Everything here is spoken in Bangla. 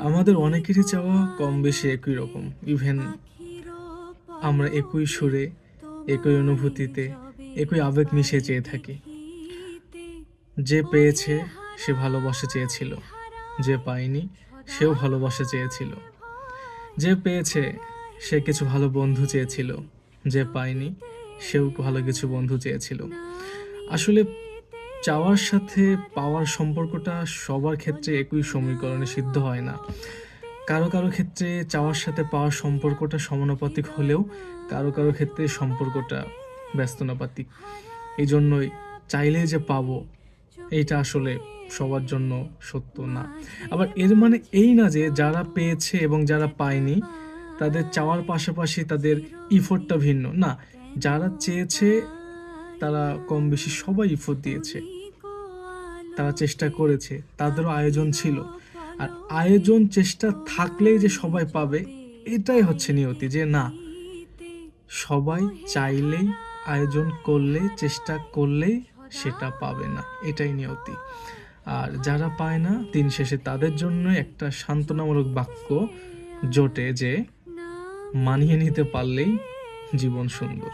আমাদের অনেকেরই চাওয়া কম বেশি একই রকম। ইভেন আমরা একই সুরে, একই অনুভূতিতে, একই আবেগ মিশিয়ে চেয়ে থাকি। যে পেয়েছে সে ভালোবাসা চেয়েছিল, যে পায়নি সেও ভালোবাসা চেয়েছিল। যে পেয়েছে সে কিছু ভালো বন্ধু চেয়েছিল, যে পায়নি সেও ভালো কিছু বন্ধু চেয়েছিল। আসলে চাওয়ার সাথে পাওয়ার সম্পর্কটা সবার ক্ষেত্রে একই সমীকরণে সিদ্ধ হয় না। কারো কারো ক্ষেত্রে চাওয়ার সাথে পাওয়ার সম্পর্কটা সমানুপাতিক হলেও কারো কারো ক্ষেত্রে সম্পর্কটা ব্যস্তনাপাতিক। এই জন্যই চাইলেই যে পাবো এইটা আসলে সবার জন্য সত্য না। আবার এর মানে এই না যে যারা পেয়েছে এবং যারা পায়নি তাদের চাওয়ার পাশাপাশি তাদের ইফোর্টটা ভিন্ন না। যারা চেয়েছে তারা কম বেশি সবাই ইফোর্ট দিয়েছে, তারা চেষ্টা করেছে, তাদেরও আয়োজন ছিল। আর আয়োজন চেষ্টা থাকলেই যে সবাই পাবে এটাই হচ্ছে নিয়তি, যে না সবাই চাইলেই আয়োজন করলে চেষ্টা করলেই সেটা পাবে না, এটাই নিয়তি। আর যারা পায় না দিন শেষে তাদের জন্য একটা সান্ত্বনামূলক বাক্য জোটে যে মানিয়ে নিতে পারলেই জীবন সুন্দর।